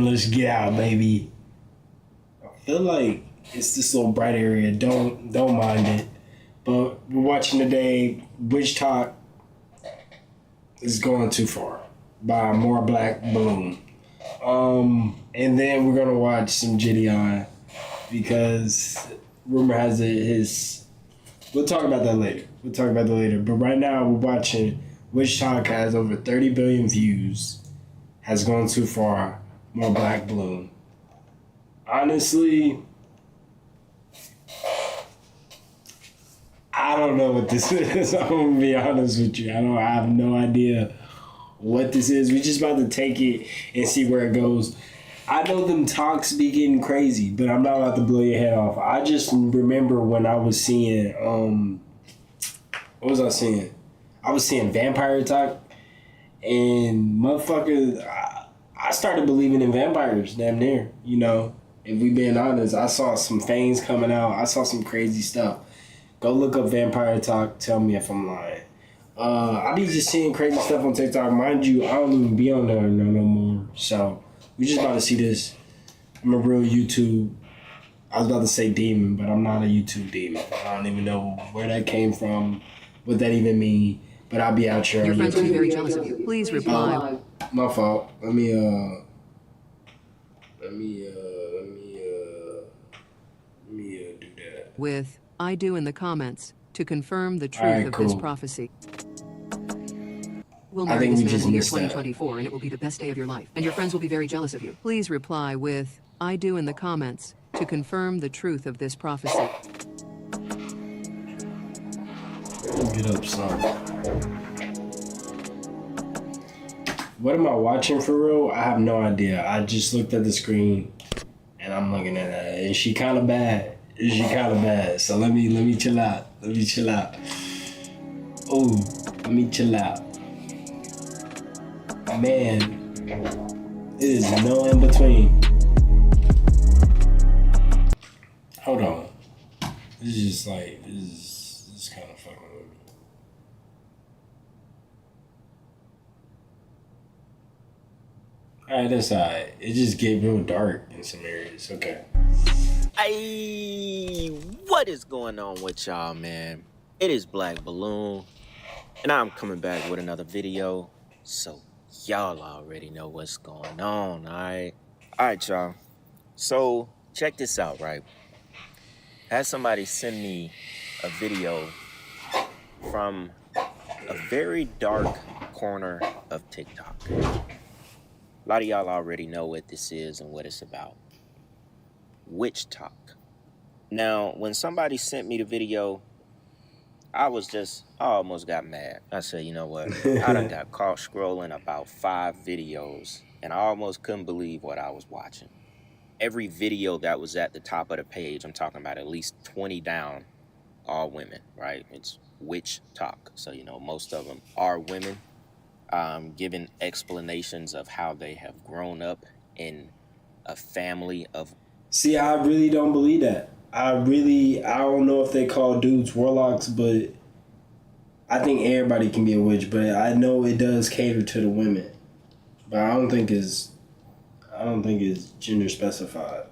let's get out, baby. I feel like it's this little bright area. Don't mind it. But we're watching today. WitchTok is going too far by More Black Balloon. And then we're gonna watch some Gideon because rumor has it his. We'll talk about that later. But right now we're watching WitchTok has over 30 billion views. Has gone too far. More Black Balloon. Honestly, I don't know what this is. I'm gonna be honest with you. I have no idea what this is. We just about to take it and see where it goes. I know them talks be getting crazy, but I'm not about to blow your head off. I just remember when I was seeing what was I seeing? I was seeing Vampire Talk, and motherfucker, I started believing in vampires damn near. You know, if we being honest, I saw some fangs coming out. I saw some crazy stuff. Go look up Vampire Talk. Tell me if I'm lying. I be just seeing crazy stuff on TikTok. Mind you, I don't even be on there no more. So we just about to see this. I'm a real YouTube. I was about to say demon, but I'm not a YouTube demon. I don't even know where that came from, what that even mean. But I'll be out here on Your friends will be YouTube. very jealous of you. Please reply. My fault. Let me do that. With I do in the comments to confirm the truth Alright, of cool. this prophecy. We'll I marry think this we man just in the year missed that. 2024 and it will be the best day of your life. And your friends will be very jealous of you. Please reply with I do in the comments to confirm the truth of this prophecy. Get up, son. What am I watching for real? I have no idea. I just looked at the screen and I'm looking at her. And she kind of bad. So let me chill out. Oh, let me chill out. Man, it is no in between. Hold on. This is just like, this is kind of fucking with me. Alright, that's alright. It just get real dark in some areas. Okay. Hey, what is going on with y'all, man? It is Black Balloon, and I'm coming back with another video, so y'all already know what's going on, alright? Alright, y'all. So, check this out, right? I had somebody send me a video from a very dark corner of TikTok. A lot of y'all already know what this is and what it's about. WitchTok. Now, when somebody sent me the video, I almost got mad. I said, you know what? I done got caught scrolling about 5 videos, and I almost couldn't believe what I was watching. Every video that was at the top of the page, I'm talking about at least 20 down, all women, right? It's WitchTok. So, you know, most of them are women, giving explanations of how they have grown up in a family of. See, I really don't believe that. I don't know if they call dudes warlocks, but I think everybody can be a witch. But I know it does cater to the women. But I don't think it's gender specified.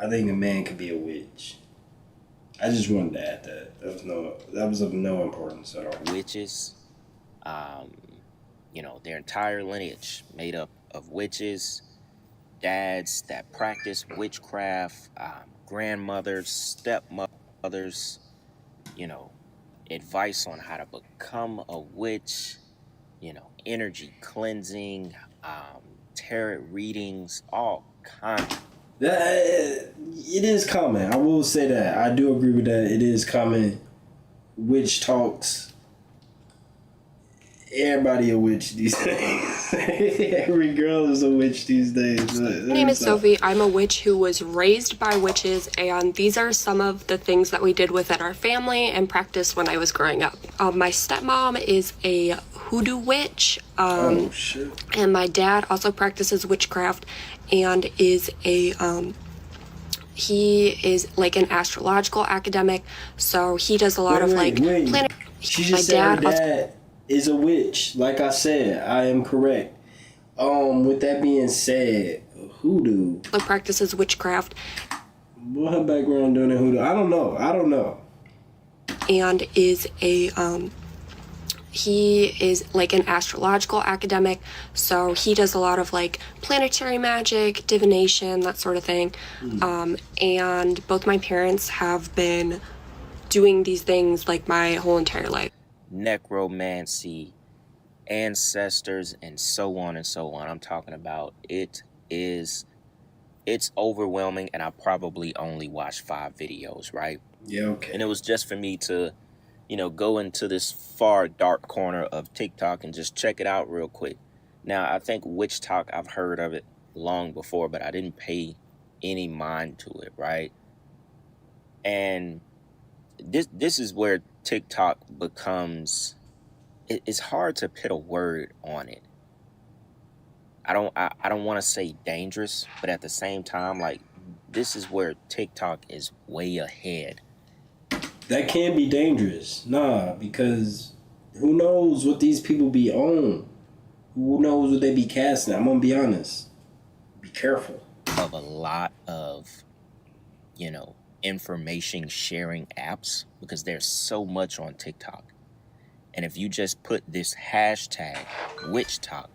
I think a man could be a witch. I just wanted to add that. That was of no importance at all. Witches, you know, their entire lineage made up of witches, dads that practice witchcraft, grandmothers, stepmothers, you know, advice on how to become a witch, you know, energy cleansing, tarot readings, all kinds. It is common. I will say that. I do agree with that. It is common. Witch talks. Everybody a witch these days. Every girl is a witch these days. My name is Sophie. I'm a witch who was raised by witches, and these are some of the things that we did within our family and practiced when I was growing up. My stepmom is a hoodoo witch, oh shit! And my dad also practices witchcraft and is he is like an astrological academic, so he does a lot of planet. She just said her dad is a witch. Like I said, I am correct. With that being said, Hoodoo. That practices witchcraft. What her background doing in hoodoo? I don't know. And is he is like an astrological academic, so he does a lot of like planetary magic, divination, that sort of thing. And both my parents have been doing these things like my whole entire life. Necromancy, ancestors, and so on and so on. I'm talking about it's overwhelming, and I probably only watched 5 videos, right? Yeah, okay. And it was just for me to, go into this far dark corner of TikTok and just check it out real quick. Now, I think WitchTok, I've heard of it long before, but I didn't pay any mind to it, right? And this is where TikTok becomes, it's hard to put a word on it. I don't want to say dangerous, but at the same time, like, this is where TikTok is way ahead. That can be dangerous. Nah, because who knows what these people be on? Who knows what they be casting? I'm gonna be honest. Be careful. Of a lot of, information sharing apps, because there's so much on TikTok. And if you just put this hashtag, WitchTok,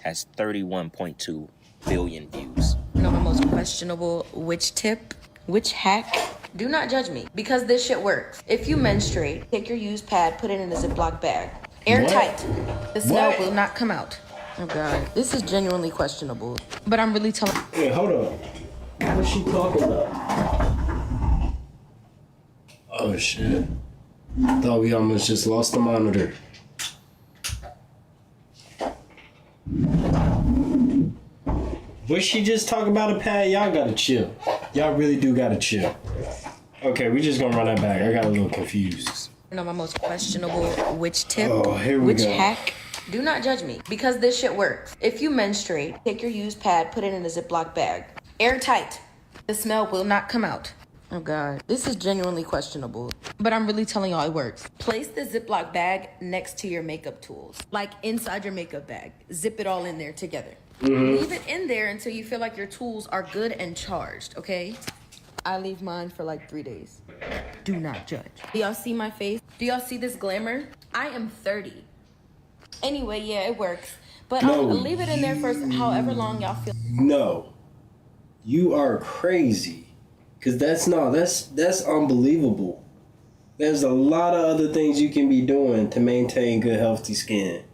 has 31.2 billion views. You know, my most questionable witch tip, witch hack. Do not judge me, because this shit works. If you menstruate, take your used pad, put it in a Ziploc bag. Airtight. The smell will not come out. Oh God, this is genuinely questionable. But I'm really telling. Wait, hold on. What's she talking about? Oh shit. Thought we almost just lost the monitor. What she just talk about a pad? Y'all gotta chill. Y'all really do gotta chill. Okay, we just gonna run that back. I got a little confused. You know, my most questionable witch tip, Oh, here we witch go. hack. Do not judge me, because this shit works. If you menstruate, take your used pad, put it in a Ziploc bag. Airtight. The smell will not come out. Oh God, this is genuinely questionable. But I'm really telling y'all it works. Place the Ziploc bag next to your makeup tools. Like inside your makeup bag. Zip it all in there together. Leave it in there until you feel like your tools are good and charged, okay? I leave mine for like 3 days. Do not judge. Do y'all see my face? Do y'all see this glamour? I am 30. Anyway, yeah, it works. But No, leave it in there for however long y'all feel. No. You are crazy. Cause that's unbelievable. There's a lot of other things you can be doing to maintain good healthy skin.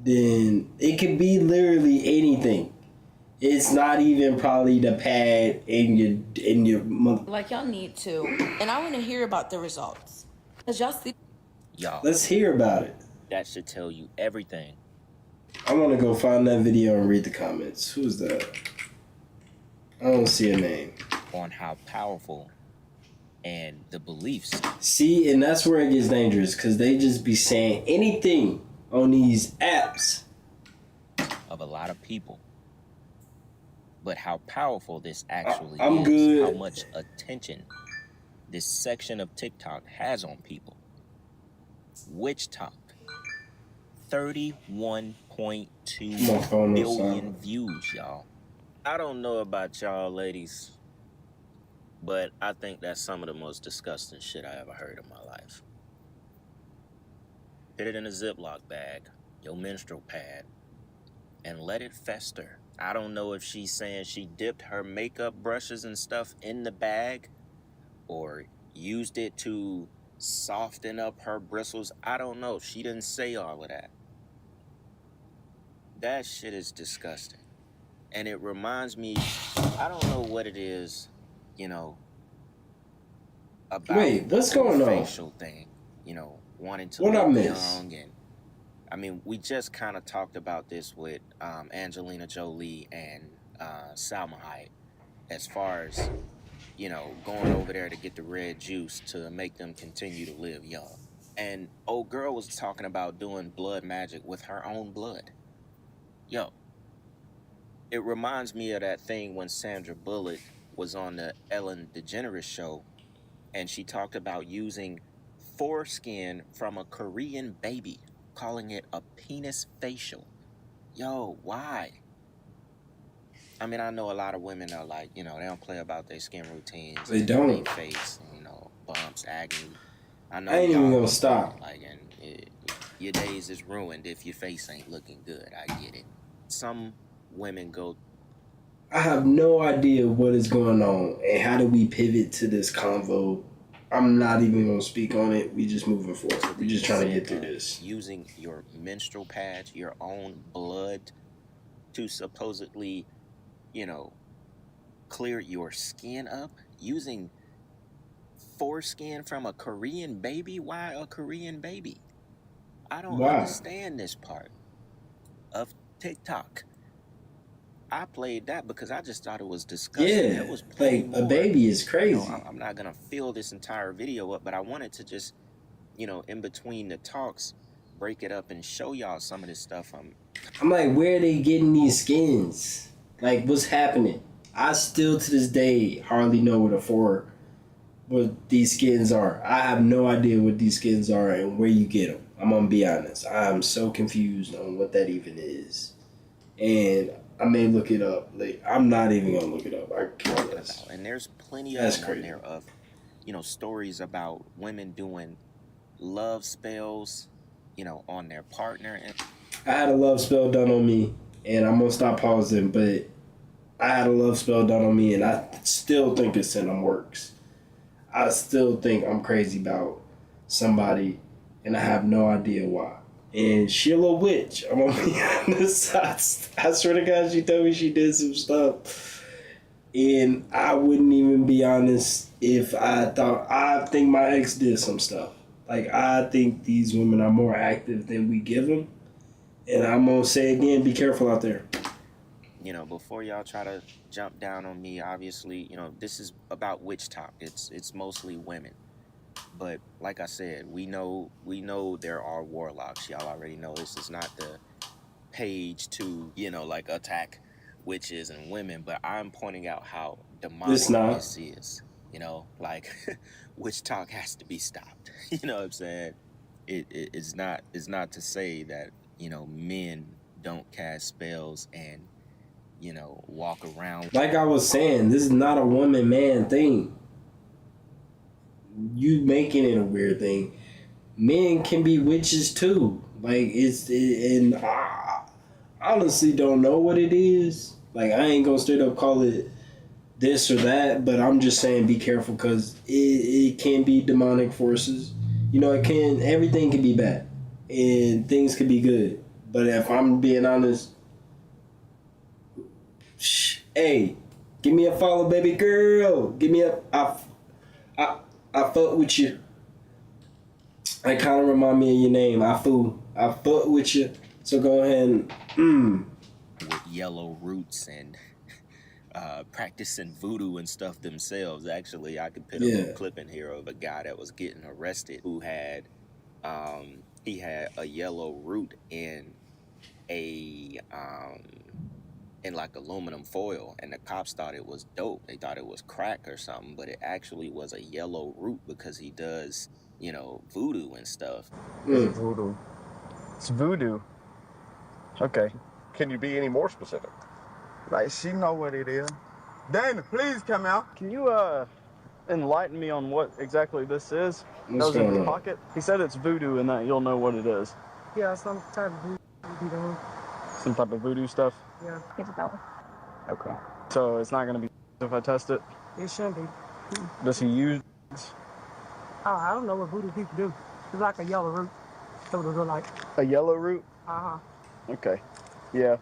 Then it could be literally anything. It's not even probably the pad in your Like y'all need to. And I want to hear about the results. Cause y'all see. Y'all, Let's hear about it. that should tell you everything. I want to go find that video and read the comments. Who's that? I don't see a name. On how powerful and the beliefs. See, and that's where it gets dangerous, because they just be saying anything on these apps. Of a lot of people. But how powerful this actually I'm is. good. How much attention this section of TikTok has on people. WitchTok. 31.2 billion views, y'all. I don't know about y'all ladies, but I think that's some of the most disgusting shit I ever heard in my life. Put it in a Ziploc bag, your menstrual pad, and let it fester. I don't know if she's saying she dipped her makeup brushes and stuff in the bag or used it to soften up her bristles. I don't know. She didn't say all of that. That shit is disgusting. And it reminds me, I don't know what it is, about Wait, what's going on? facial thing, wanting to What I look miss? young. And I mean, we just kind of talked about this with Angelina Jolie and Salma Hayek, as far as, going over there to get the red juice to make them continue to live young. And old girl was talking about doing blood magic with her own blood. Yo, it reminds me of that thing when Sandra Bullock was on the Ellen DeGeneres show, and she talked about using foreskin from a Korean baby, calling it a penis facial. Yo, why? I mean, I know a lot of women are like, you know, they don't play about their skin routines. They and don't. Their face, you know, bumps, acne. I know I ain't even y'all gonna get stop. that. Like, and your days is ruined if your face ain't looking good. I get it. Some women go. I have no idea what is going on and how do we pivot to this convo. I'm not even gonna speak on it. We just moving forward. We just trying to get through this. Using your menstrual pads, your own blood, to supposedly, you know, clear your skin up. Using foreskin from a Korean baby. Why a Korean baby? I don't Why? understand this part of TikTok. I played that because I just thought it was disgusting. Yeah, There was plenty like a more. baby is You crazy. know, I'm not gonna fill this entire video up, but I wanted to just, you know, in between the talks, break it up and show y'all some of this stuff. I'm like, where are they getting these skins? Like, what's happening? I still to this day hardly know what these skins are. I have no idea what these skins are and where you get them. I'm gonna be honest. I'm so confused on what that even is, and I may look it up. Like, I'm not even gonna look it up. I promise. And there's plenty of That's them crazy. on there of, you know, stories about women doing love spells, you know, on their partner. And I had a love spell done on me, and I'm gonna stop pausing, but I had a love spell done on me, and I still think this syndrome works. I still think I'm crazy about somebody, and I have no idea why. And she a little witch. I'm gonna be honest. I swear to God, she told me she did some stuff, and I wouldn't even be honest if I thought. I think my ex did some stuff. Like, I think these women are more active than we give them, and I'm gonna say again, be careful out there. you know, before y'all try to jump down on me, obviously, you know, this is about WitchTok. It's mostly women. But like I said, we know there are warlocks. Y'all already know this is not the page to, you know, like attack witches and women, but I'm pointing out how demonic It's not. this is. You know, like WitchTok has to be stopped. You know what I'm saying? It's not to say that, you know, men don't cast spells and, you know, walk around. Like I was saying, this is not a woman man thing. You making it a weird thing. Men can be witches too. Like, and I honestly don't know what it is. Like, I ain't gonna straight up call it this or that, but I'm just saying be careful because it can be demonic forces. You know, everything can be bad and things can be good. But if I'm being honest, hey, give me a follow, baby girl. Give me I fuck with you. I kind of remind me of your name. I fuck with you. So go ahead and with yellow roots and practicing voodoo and stuff themselves. Actually, I could put a little clip in here of a guy that was getting arrested who had he had a yellow root in like aluminum foil, and the cops thought it was dope. They thought it was crack or something, but it actually was a yellow root because he does, you know, voodoo and stuff. It's voodoo. It's voodoo. Okay. Can you be any more specific? Like, she know what it is. Dana, please come out. Can you enlighten me on what exactly this is? What's That was in going his on? pocket. He said it's voodoo and that you'll know what it is. Yeah, some type of voodoo be doing. Some type of voodoo stuff. Yeah, Okay. So it's not gonna be if I test it. it shouldn't be. Does he use? Oh, I don't know what voodoo people do. It's like a yellow root. That's what it look like. A yellow root? Uh-huh. Okay. Yeah.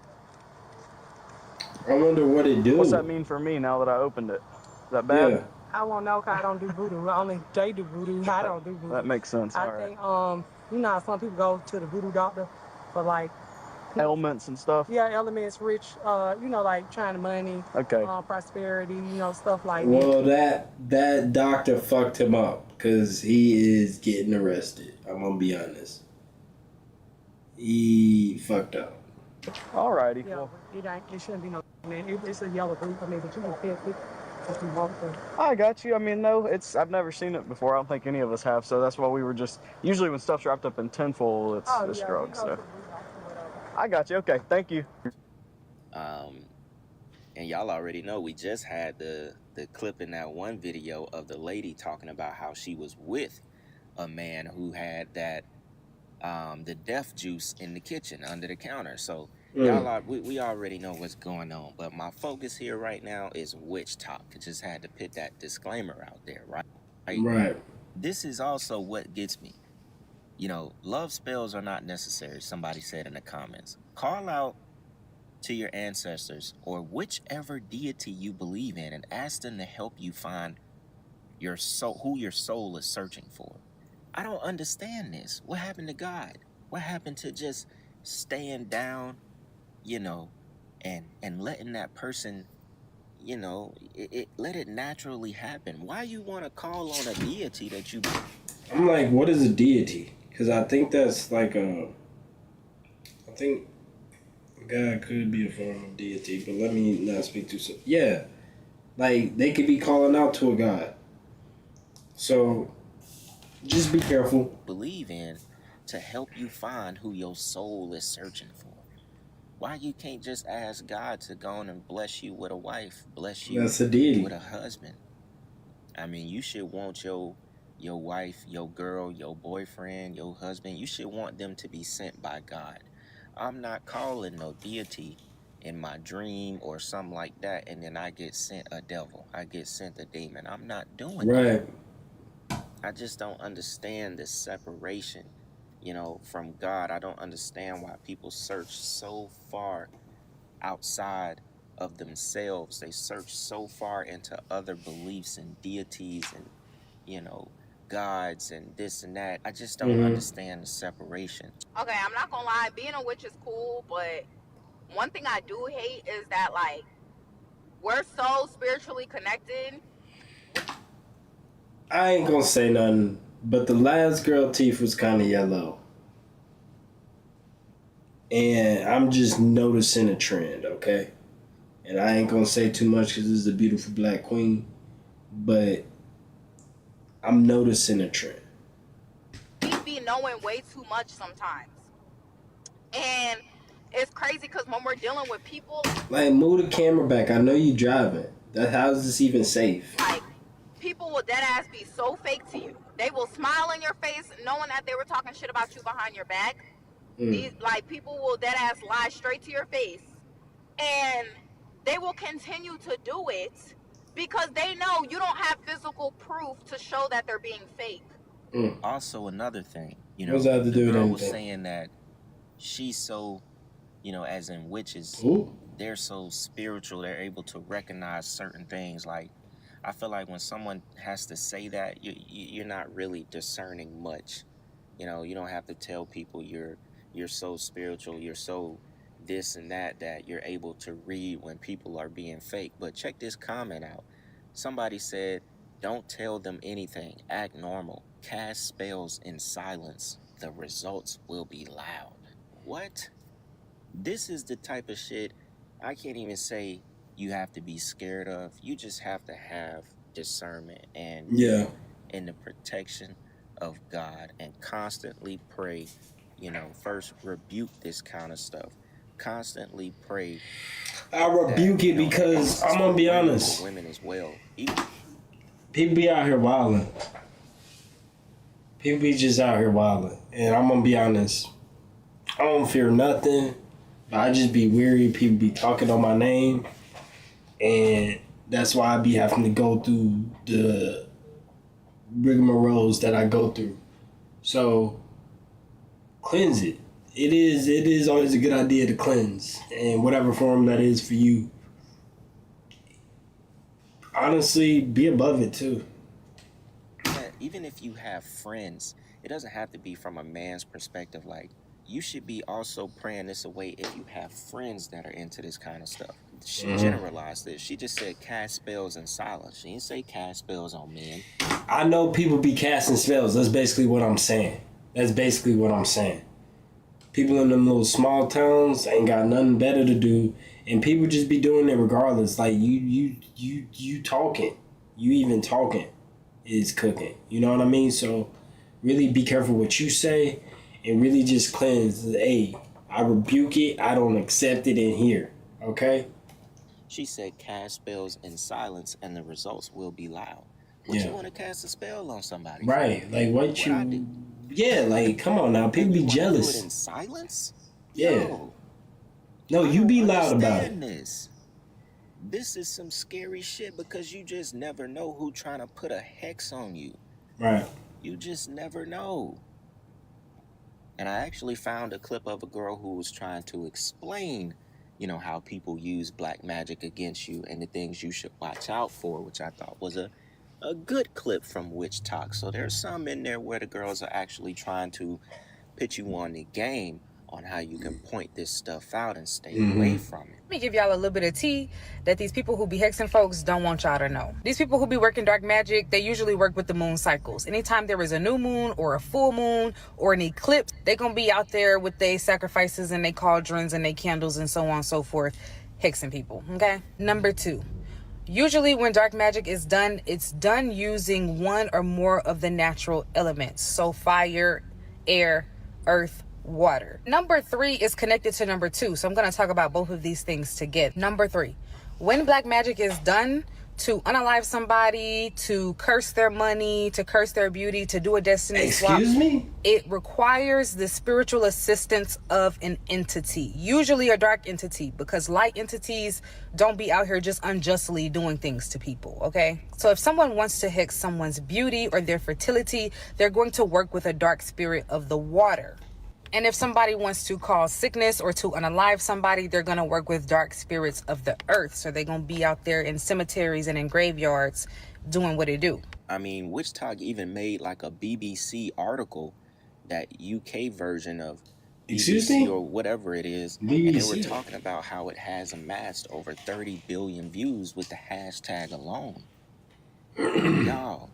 I wonder what it do. What's that mean for me now that I opened it? Is that bad? Yeah. I won't know because I don't do voodoo. Only they do voodoo. I don't do voodoo. That makes sense. I All right. think, you know how some people go to the voodoo doctor for like, Ailments and stuff. yeah, elements, rich, you know, like trying to money, Okay. prosperity, you know, stuff like that. Well, that doctor fucked him up because he is getting arrested. I'm gonna be honest. He fucked up. Alrighty. Yeah, Well, it shouldn't be no, man. It's a yellow root. I mean, but you can fix it if you want to. I got you. I mean, no, I've never seen it before. I don't think any of us have. So that's why we were just. Usually when stuff's wrapped up in tinfoil, it's drugs. So I got you. Okay, thank you. And y'all already know we just had the clip in that one video of the lady talking about how she was with a man who had that the death juice in the kitchen under the counter. So we already know what's going on. But my focus here right now is WitchTok. I just had to put that disclaimer out there, right? Right. This is also what gets me. You know, love spells are not necessary, somebody said in the comments. Call out to your ancestors or whichever deity you believe in and ask them to help you find your soul, who your soul is searching for. I don't understand this. What happened to God? What happened to just staying down, you know, and letting that person, you know, let it naturally happen? Why you want to call on a deity that you... I'm like, what is a deity? Because I think that's like I think God could be a form of deity, but let me not speak too soon. Yeah, like they could be calling out to a God. So just be careful. Believe in to help you find who your soul is searching for. Why you can't just ask God to go on and bless you with a wife, bless you That's a deity. with a husband? I mean, you should want your wife, your girl, your boyfriend, your husband, you should want them to be sent by God. I'm not calling no deity in my dream or something like that, and then I get sent a devil. I get sent a demon. I'm not doing that. I just don't understand this separation, you know, from God. I don't understand why people search so far outside of themselves. They search so far into other beliefs and deities and, you know, gods and this and that. I just don't understand the separation. Okay, I'm not gonna lie, being a witch is cool, but one thing I do hate is that, like, we're so spiritually connected. I ain't gonna say nothing, but the last girl teeth was kind of yellow. And I'm just noticing a trend, okay? And I ain't gonna say too much because this is a beautiful black queen, but I'm noticing a trend. We be knowing way too much sometimes. And it's crazy because when we're dealing with people... Like, move the camera back. I know you driving. How is this even safe? Like, people will deadass be so fake to you. They will smile in your face knowing that they were talking shit about you behind your back. These, like, people will deadass lie straight to your face. And they will continue to do it because they know you don't have physical proof to show that they're being fake. Also, another thing, you know, What's that to do with the girl was anything? saying that she's so, you know, as in witches, they're so spiritual, they're able to recognize certain things. Like, I feel like when someone has to say that, you're not really discerning much. You know, you don't have to tell people you're so spiritual, you're so this and that you're able to read when people are being fake. But check this comment out. Somebody said, don't tell them anything. Act normal. Cast spells in silence. The results will be loud. What? This is the type of shit I can't even say you have to be scared of. You just have to have discernment and in the protection of God and constantly pray. You know, first rebuke this kind of stuff. Constantly pray. I rebuke it because I'm gonna be honest. Women as well. People be out here wilding. People be just out here wilding, and I'm gonna be honest. I don't fear nothing, but I just be weary. People be talking on my name, and that's why I be having to go through the rigmaroles that I go through. So cleanse it. It is always a good idea to cleanse, in whatever form that is for you. Honestly, be above it too. Even if you have friends, it doesn't have to be from a man's perspective. Like, you should be also praying this away if you have friends that are into this kind of stuff. She generalized this. She just said cast spells in silence. She didn't say cast spells on men. I know people be casting spells. That's basically what I'm saying. People in them little small towns ain't got nothing better to do, and people just be doing it regardless. Like, you talking. You even talking is cooking. You know what I mean? So really be careful what you say and really just cleanse. Hey, I rebuke it. I don't accept it in here. Okay? She said cast spells in silence and the results will be loud. What you want to cast a spell on somebody? Right. For? Like what you... I do? Yeah, like come on now. People be jealous. Do it in silence? Yeah. Yo, no, you be loud about it. This is some scary shit because you just never know who trying to put a hex on you. Right. You just never know. And I actually found a clip of a girl who was trying to explain, you know, how people use black magic against you and the things you should watch out for, which I thought was a good clip from WitchTok. So there's some in there where the girls are actually trying to put you on the game on how you can point this stuff out and stay away from it. Let me give y'all a little bit of tea that these people who be hexing folks don't want y'all to know. These people who be working dark magic, they usually work with the moon cycles. Anytime there is a new moon or a full moon or an eclipse, they gonna be out there with their sacrifices and their cauldrons and their candles and so on and so forth, hexing people, okay? Number 2, usually when dark magic is done, it's done using one or more of the natural elements. So fire, air, earth, water. Number 3 is connected to number 2. So I'm going to talk about both of these things together. Number 3, when black magic is done to unalive somebody, to curse their money, to curse their beauty, to do a destiny swap. Excuse me? It requires the spiritual assistance of an entity, usually a dark entity, because light entities don't be out here just unjustly doing things to people, okay? So if someone wants to hex someone's beauty or their fertility, they're going to work with a dark spirit of the water. And if somebody wants to cause sickness or to unalive somebody, they're going to work with dark spirits of the earth. So they're going to be out there in cemeteries and in graveyards doing what they do. I mean, WitchTok even made like a BBC article, that UK version of BBC or whatever it is. BBC. And they were talking about how it has amassed over 30 billion views with the hashtag alone. Y'all,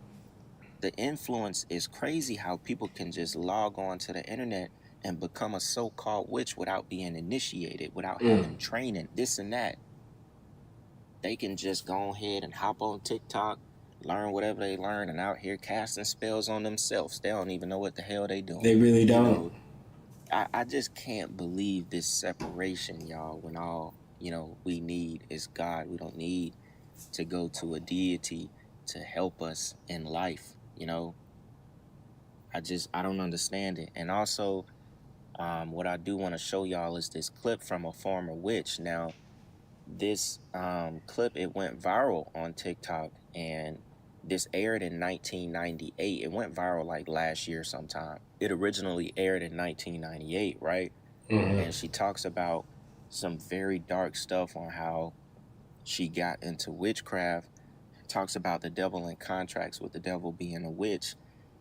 the influence is crazy how people can just log on to the internet and become a so-called witch without being initiated, without having training, this and that. They can just go ahead and hop on TikTok, learn whatever they learn, and out here casting spells on themselves. They don't even know what the hell they doing. They really don't. I just can't believe this separation, y'all, when all, you know, we need is God. We don't need to go to a deity to help us in life, you know. I don't understand it. And also, what I do want to show y'all is this clip from a former witch. Now, this clip, it went viral on TikTok, and this aired in 1998. It went viral like last year sometime. It originally aired in 1998, right? And she talks about some very dark stuff on how she got into witchcraft. Talks about the devil in contracts with the devil being a witch,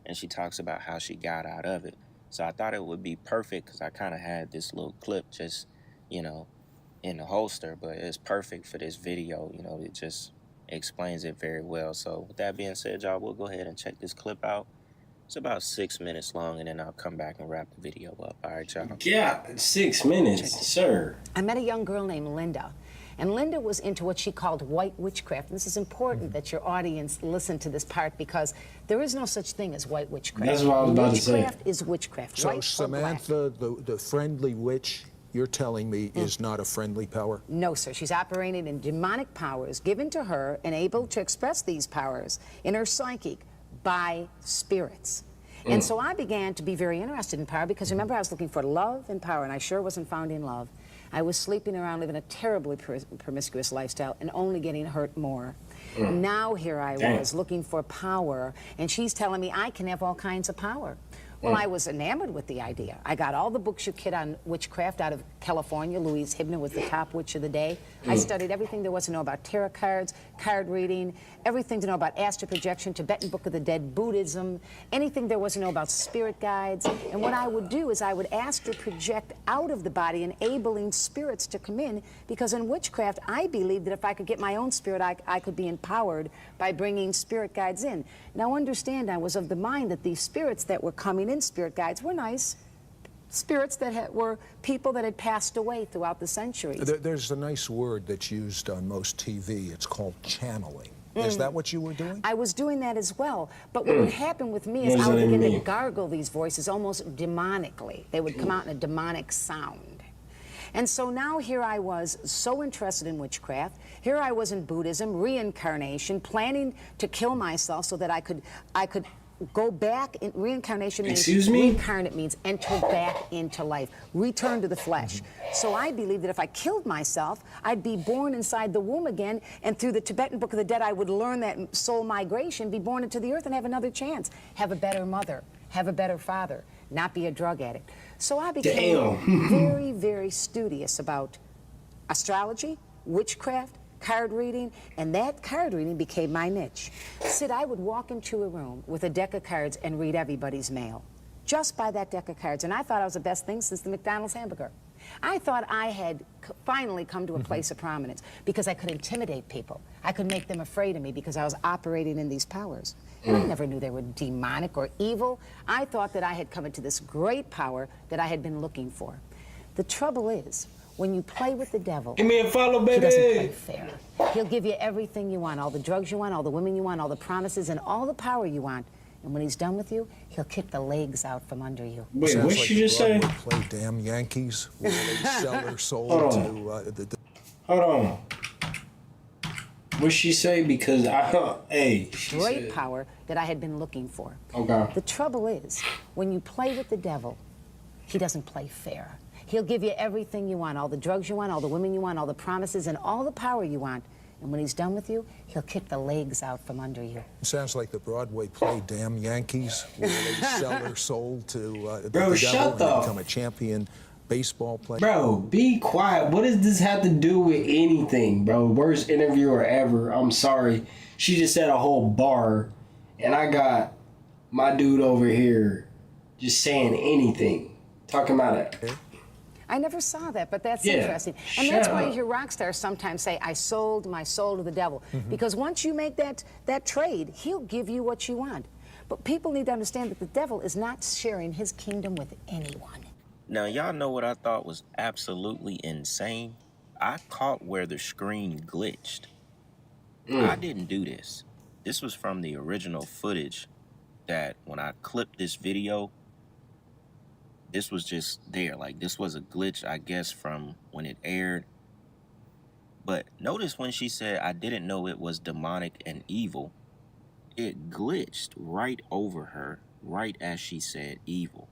and she talks about how she got out of it. So I thought it would be perfect because I kind of had this little clip just, you know, in the holster, but it's perfect for this video. You know, it just explains it very well. So with that being said, y'all, we'll go ahead and check this clip out. It's about 6 minutes long, and then I'll come back and wrap the video up. All right, y'all? Yeah, 6 minutes, sir. I met a young girl named Linda. And Linda was into what she called white witchcraft. And this is important that your audience listen to this part, because there is no such thing as white witchcraft. That's what I was about to say. Witchcraft is witchcraft. So Samantha, the friendly witch, you're telling me is not a friendly power? No, sir. She's operating in demonic powers given to her and able to express these powers in her psychic by spirits. And so I began to be very interested in power, because remember, I was looking for love and power, and I sure wasn't found in love. I was sleeping around, living a terribly promiscuous lifestyle and only getting hurt more. Now here I was looking for power, and she's telling me I can have all kinds of power. Well, I was enamored with the idea. I got all the books you could on witchcraft out of California. Louise Hibner was the top witch of the day. I studied everything there was to know about tarot cards, card reading, everything to know about astral projection, Tibetan Book of the Dead, Buddhism, anything there was to know about spirit guides. And what I would do is I would astral project out of the body, enabling spirits to come in, because in witchcraft, I believed that if I could get my own spirit, I could be empowered by bringing spirit guides in. Now understand, I was of the mind that these spirits that were coming in, spirit guides, were nice. Spirits that were people that had passed away throughout the centuries. There's a nice word that's used on most TV. It's called channeling. Is that what you were doing? I was doing that as well. But what would happen with me is I would begin to gargle these voices almost demonically. They would come out in a demonic sound. And so now here I was, so interested in witchcraft. Here I was in Buddhism, reincarnation, planning to kill myself so that I could go back. In reincarnation means, Excuse me? reincarnate means enter back into life, return to the flesh. So I believe that if I killed myself, I'd be born inside the womb again, and through the Tibetan Book of the Dead, I would learn that soul migration, be born into the earth and have another chance, have a better mother, have a better father, not be a drug addict. So I became very, very studious about astrology, witchcraft, card reading, and that card reading became my niche. Sid, I would walk into a room with a deck of cards and read everybody's mail, just by that deck of cards, and I thought I was the best thing since the McDonald's hamburger. I thought I had finally come to a place of prominence because I could intimidate people. I could make them afraid of me because I was operating in these powers. And I never knew they were demonic or evil. I thought that I had come into this great power that I had been looking for. The trouble is, when you play with the devil, give me a follow, baby. He doesn't play fair. He'll give you everything you want, all the drugs you want, all the women you want, all the promises, and all the power you want. And when he's done with you, he'll kick the legs out from under you. Wait, what did you just say? Play damn Yankees where they sell their soul to... Hold on. What'd she say? Because great power that I had been looking for. Okay. The trouble is, when you play with the devil, he doesn't play fair. He'll give you everything you want, all the drugs you want, all the women you want, all the promises, and all the power you want. And when he's done with you, he'll kick the legs out from under you. It sounds like the Broadway play damn Yankees where they sell their soul to the Bro, devil shut and up. become a champion baseball player. Bro, be quiet. What does this have to do with anything, bro? Worst interviewer ever. I'm sorry. She just said a whole bar, and I got my dude over here just saying anything. Talking about it. I never saw that, but that's Yeah, interesting. And that's why you up. hear rock stars sometimes say, I sold my soul to the devil. Because once you make that trade, he'll give you what you want. But people need to understand that the devil is not sharing his kingdom with anyone. Now, y'all know what I thought was absolutely insane? I caught where the screen glitched. I didn't do this. This was from the original footage that when I clipped this video, this was just there. Like, this was a glitch, I guess, from when it aired. But notice when she said, I didn't know it was demonic and evil, it glitched right over her, right as she said evil.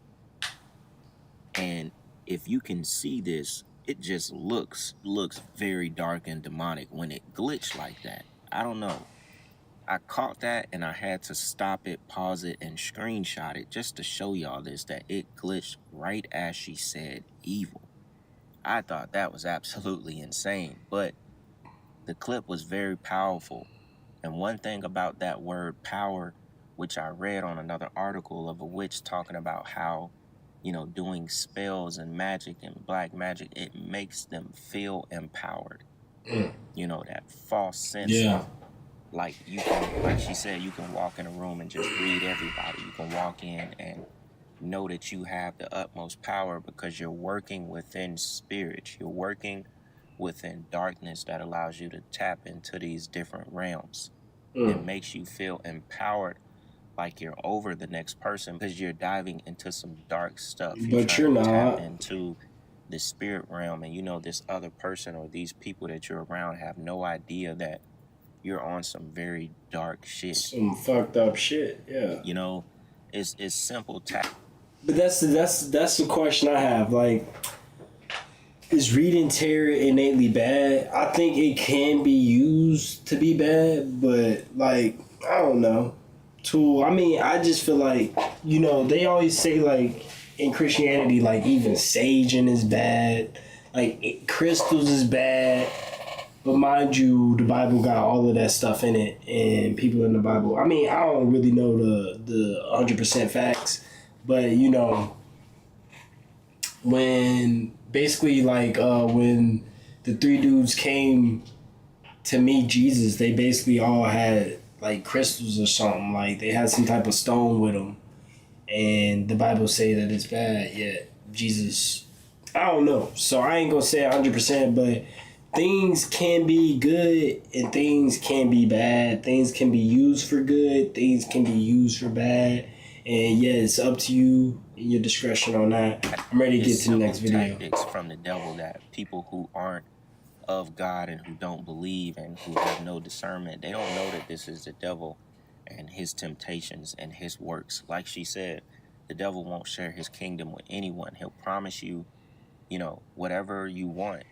And if you can see this, it just looks very dark and demonic when it glitched like that. I don't know. I caught that and I had to stop it, pause it, and screenshot it just to show y'all this, that it glitched right as she said evil. I thought that was absolutely insane, but the clip was very powerful. And one thing about that word power, which I read on another article of a witch talking about how, you know, doing spells and magic and black magic, it makes them feel empowered. You know, that false sense of, like, you can, like she said, you can walk in a room and just read everybody. You can walk in and know that you have the utmost power because you're working within spirit. You're working within darkness that allows you to tap into these different realms. It makes you feel empowered, like you're over the next person because you're diving into some dark stuff. But you're not. Tap into the spirit realm, and you know this other person or these people that you're around have no idea that you're on some very dark shit. Some fucked up shit, yeah. You know, it's simple tap. But that's the question I have. Like, is reading tarot innately bad? I think it can be used to be bad, but like, I don't know. I mean, I just feel like, you know, they always say, like, in Christianity, like, even saging is bad, like, crystals is bad. But mind you, the Bible got all of that stuff in it, and people in the Bible. I mean, I don't really know the 100% facts, but you know, when basically like when the three dudes came to meet Jesus, they basically all had like crystals or something. Like they had some type of stone with them, and the Bible say that it's bad. Yet Jesus, I don't know. So I ain't gonna say 100%, but things can be good and things can be bad. Things can be used for good. Things can be used for bad. And yeah, it's up to you. your discretion on that. I'm ready to get to the next video. Tactics from the devil that people who aren't of God and who don't believe and who have no discernment, they don't know that this is the devil and his temptations and his works. Like she said, the devil won't share his kingdom with anyone. He'll promise you, you know, whatever you want,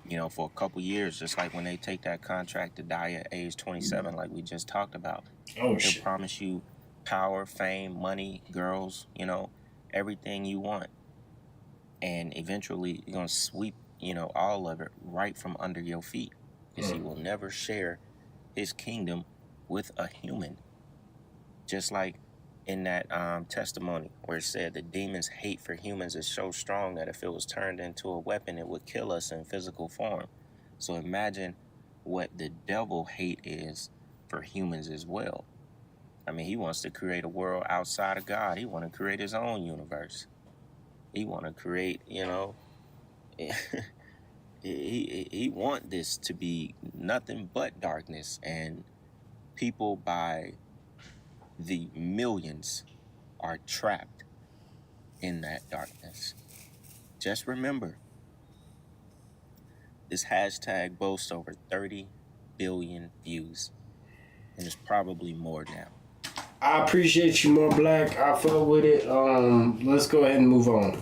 you know, for a couple years, just like when they take that contract to die at age 27, like we just talked about. Oh, He'll promise you power, fame, money, girls, you know, everything you want. And eventually you're going to sweep, you know, all of it right from under your feet, because he will never share his kingdom with a human. Just like in that testimony where it said the demon's hate for humans is so strong that if it was turned into a weapon, it would kill us in physical form. So imagine what the devil hate is for humans as well. I mean, he wants to create a world outside of God. He want to create his own universe. He want to create, you know, he want this to be nothing but darkness, and people by the millions are trapped in that darkness. Just remember, this hashtag boasts over 30 billion views, and it's probably more now. I appreciate you more, Black. I felt with it. Let's go ahead and move on.